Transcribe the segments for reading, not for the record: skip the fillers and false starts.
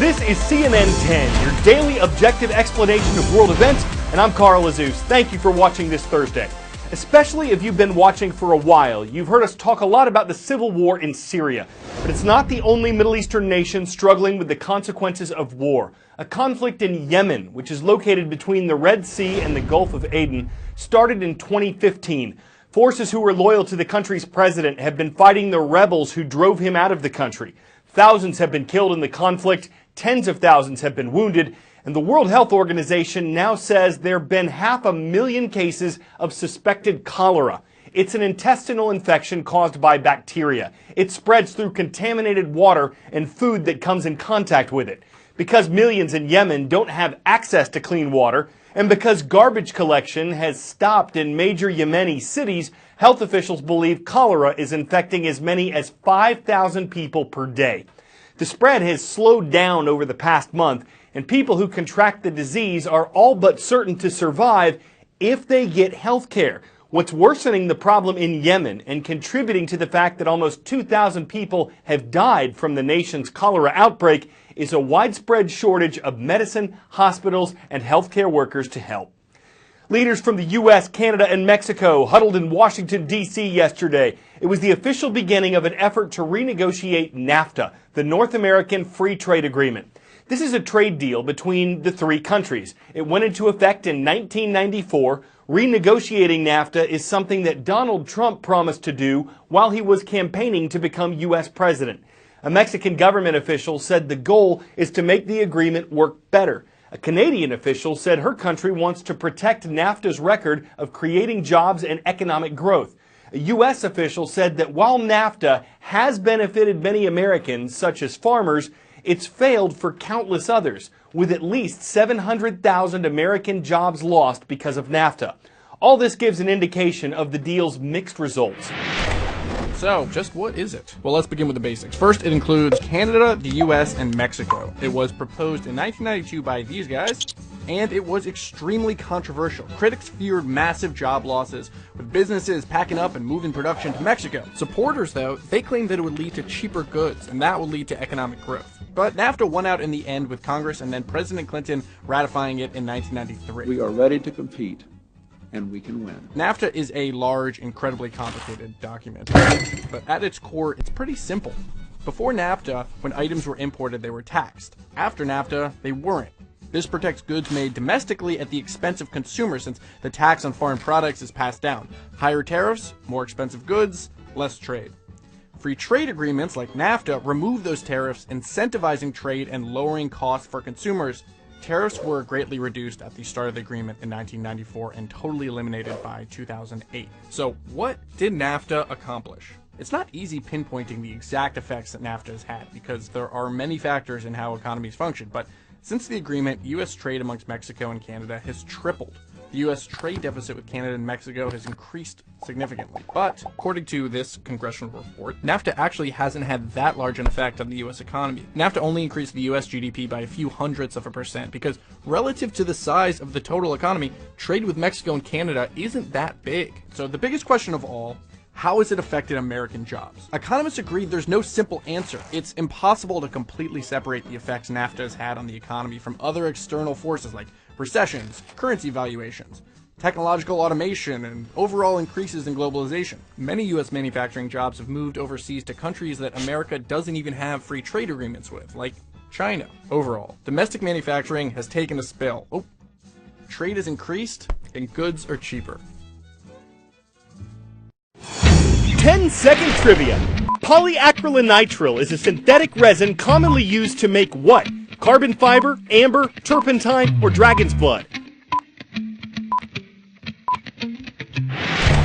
This is CNN 10, your daily objective explanation of world events, and I'm Carl Azus. Thank you for watching this Thursday. Especially if you've been watching for a while, you've heard us talk a lot about the civil war in Syria. But it's not the only Middle Eastern nation struggling with the consequences of war. A conflict in Yemen, which is located between the Red Sea and the Gulf of Aden, started in 2015. Forces who were loyal to the country's president have been fighting the rebels who drove him out of the country. Thousands have been killed in the conflict, tens of thousands have been wounded, and the World Health Organization now says there have been 500,000 cases of suspected cholera. It's an intestinal infection caused by bacteria. It spreads through contaminated water and food that comes in contact with it. Because millions in Yemen don't have access to clean water, and because garbage collection has stopped in major Yemeni cities, health officials believe cholera is infecting as many as 5,000 people per day. The spread has slowed down over the past month, and people who contract the disease are all but certain to survive if they get health care. What's worsening the problem in Yemen and contributing to the fact that almost 2,000 people have died from the nation's cholera outbreak is a widespread shortage of medicine, hospitals, and healthcare workers to help. Leaders from the U.S., Canada, and Mexico huddled in Washington, D.C. yesterday. It was the official beginning of an effort to renegotiate NAFTA, the North American Free Trade Agreement. This is a trade deal between the three countries. It went into effect in 1994. Renegotiating NAFTA is something that Donald Trump promised to do while he was campaigning to become U.S. president. A Mexican government official said the goal is to make the agreement work better. A Canadian official said her country wants to protect NAFTA's record of creating jobs and economic growth. A U.S. official said that while NAFTA has benefited many Americans, such as farmers, it's failed for countless others, with at least 700,000 American jobs lost because of NAFTA. All this gives an indication of the deal's mixed results. So, just what is it? Well, let's begin with the basics. First, it includes Canada, the US, and Mexico. It was proposed in 1992 by these guys, and it was extremely controversial. Critics feared massive job losses, with businesses packing up and moving production to Mexico. Supporters, though, they claimed that it would lead to cheaper goods, and that would lead to economic growth. But NAFTA won out in the end with Congress and then President Clinton ratifying it in 1993. We are ready to compete, and we can win. NAFTA is a large, incredibly complicated document, but at its core, it's pretty simple. Before NAFTA, when items were imported, they were taxed. After NAFTA, they weren't. This protects goods made domestically at the expense of consumers, since the tax on foreign products is passed down. Higher tariffs, more expensive goods, less trade. Free trade agreements like NAFTA remove those tariffs, incentivizing trade and lowering costs for consumers. Tariffs were greatly reduced at the start of the agreement in 1994 and totally eliminated by 2008. So what did NAFTA accomplish? It's not easy pinpointing the exact effects that NAFTA has had because there are many factors in how economies function, but since the agreement, U.S. trade amongst Mexico and Canada has tripled. The U.S. trade deficit with Canada and Mexico has increased significantly. But, according to this congressional report, NAFTA actually hasn't had that large an effect on the U.S. economy. NAFTA only increased the U.S. GDP by a few hundredths of a percent because, relative to the size of the total economy, trade with Mexico and Canada isn't that big. So the biggest question of all, how has it affected American jobs? Economists agree there's no simple answer. It's impossible to completely separate the effects NAFTA has had on the economy from other external forces like recessions, currency valuations, technological automation, and overall increases in globalization. Many U.S. manufacturing jobs have moved overseas to countries that America doesn't even have free trade agreements with, like China. Overall, domestic manufacturing has taken a spill. Trade has increased, and goods are cheaper. 10-second trivia. Polyacrylonitrile is a synthetic resin commonly used to make what? Carbon fiber, amber, turpentine, or dragon's blood?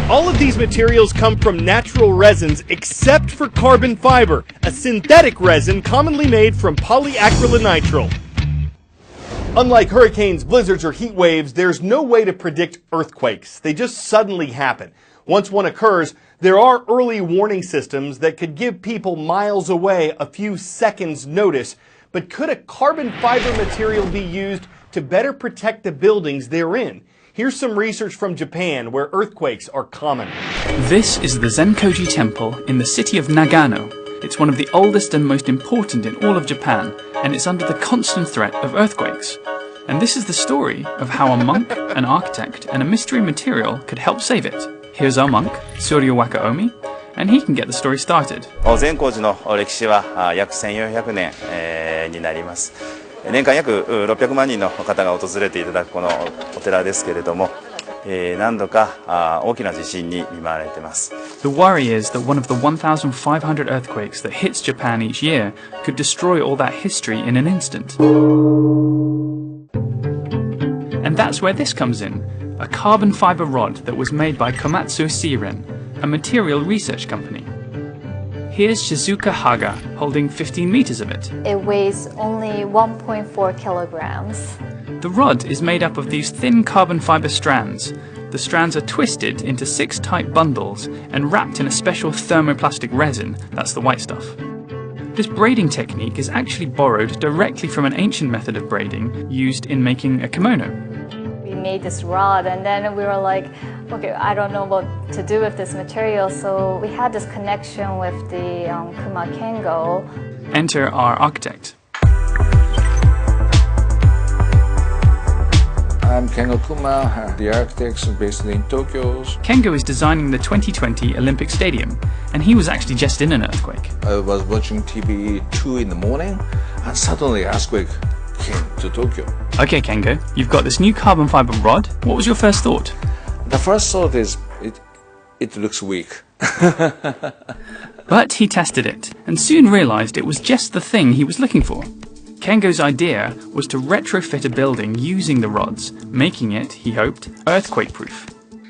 All of these materials come from natural resins except for carbon fiber, a synthetic resin commonly made from polyacrylonitrile. Unlike hurricanes, blizzards, or heat waves, there's no way to predict earthquakes. They just suddenly happen. Once one occurs, there are early warning systems that could give people miles away a few seconds' notice. But could a carbon fiber material be used to better protect the buildings they're in? Here's some research from Japan, where earthquakes are common. This is the Zenkoji Temple in the city of Nagano. It's one of the oldest and most important in all of Japan, and it's under the constant threat of earthquakes. And this is the story of how a monk, an architect, and a mystery material could help save it. Here's our monk, Suryo Wakaomi, and he can get the story started. 善光寺の歴史は約1400年になります。年間約600万人の方が訪れていただくこのお寺ですけれども、何度か大きな地震に見舞われています。The worry is that one of the 1,500 earthquakes that hits Japan each year could destroy all that history in an instant. And that's where this comes in, a carbon fiber rod that was made by Komatsu Seiren, a material research company. Here's Shizuka Haga holding 15 meters of it. It weighs only 1.4 kilograms. The rod is made up of these thin carbon fiber strands. The strands are twisted into 6 tight bundles and wrapped in a special thermoplastic resin, that's the white stuff. This braiding technique is actually borrowed directly from an ancient method of braiding used in making a kimono. We made this rod and then we were like, okay, I don't know what to do with this material, so we had this connection with the Kuma Kengo. Enter our architect. I'm Kengo Kuma, the architect based in Tokyo. Kengo is designing the 2020 Olympic Stadium, and he was actually just in an earthquake. I was watching TV 2 in the morning, and suddenly earthquake came to Tokyo. Okay, Kengo, you've got this new carbon fiber rod. What was your first thought? The first thought is, it looks weak. But he tested it, and soon realized it was just the thing he was looking for. Kengo's idea was to retrofit a building using the rods, making it, he hoped, earthquake-proof.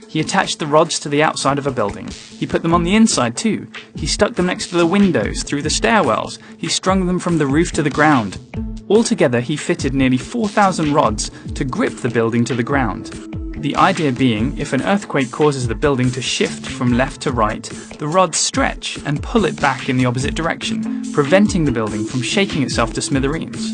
He attached the rods to the outside of a building. He put them on the inside too. He stuck them next to the windows, through the stairwells. He strung them from the roof to the ground. Altogether, he fitted nearly 4,000 rods to grip the building to the ground. The idea being, if an earthquake causes the building to shift from left to right, the rods stretch and pull it back in the opposite direction, preventing the building from shaking itself to smithereens.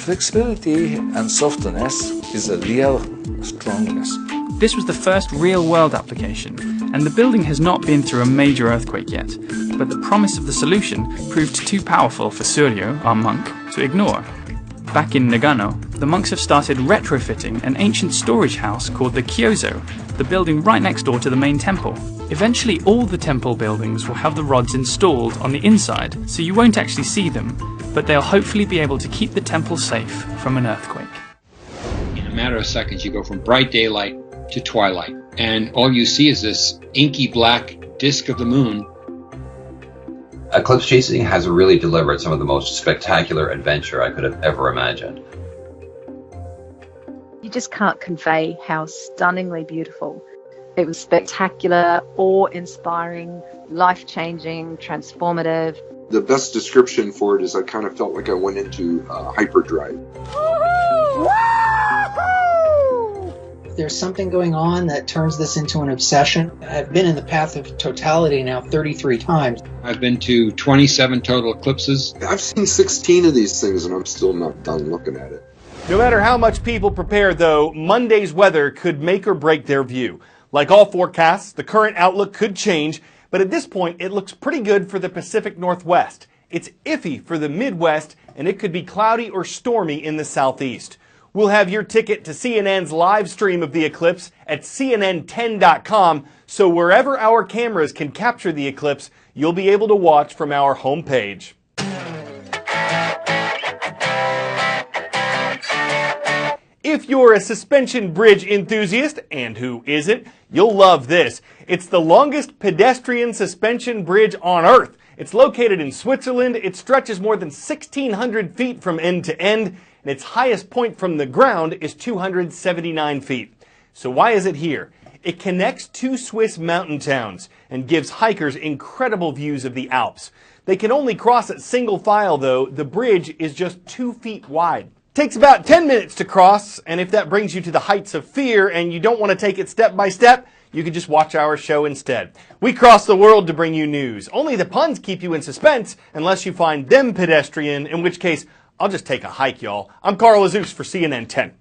Flexibility and softness is a real strongness. This was the first real-world application, and the building has not been through a major earthquake yet, but the promise of the solution proved too powerful for Suryo, our monk, to ignore. Back in Nagano, the monks have started retrofitting an ancient storage house called the Kyozo, the building right next door to the main temple. Eventually all the temple buildings will have the rods installed on the inside, so you won't actually see them, but they'll hopefully be able to keep the temple safe from an earthquake. In a matter of seconds, you go from bright daylight to twilight, and all you see is this inky black disk of the moon. Eclipse chasing has really delivered some of the most spectacular adventure I could have ever imagined. You just can't convey how stunningly beautiful. It was spectacular, awe-inspiring, life-changing, transformative. The best description for it is I kind of felt like I went into hyperdrive. There's something going on that turns this into an obsession. I've been in the path of totality now 33 times. I've been to 27 total eclipses. I've seen 16 of these things and I'm still not done looking at it. No matter how much people prepare, though, Monday's weather could make or break their view. Like all forecasts, the current outlook could change, but at this point, it looks pretty good for the Pacific Northwest. It's iffy for the Midwest, and it could be cloudy or stormy in the Southeast. We'll have your ticket to CNN's live stream of the eclipse at CNN10.com, so wherever our cameras can capture the eclipse, you'll be able to watch from our homepage. If you're a suspension bridge enthusiast, and who isn't, you'll love this. It's the longest pedestrian suspension bridge on Earth. It's located in Switzerland. It stretches more than 1,600 feet from end to end, and its highest point from the ground is 279 feet. So why is it here? It connects 2 Swiss mountain towns and gives hikers incredible views of the Alps. They can only cross at single file, though. The bridge is just 2 feet wide. Takes about 10 minutes to cross, and if that brings you to the heights of fear and you don't want to take it step by step, you can just watch our show instead. We cross the world to bring you news. Only the puns keep you in suspense unless you find them pedestrian, in which case, I'll just take a hike, y'all. I'm Carl Azus for CNN 10.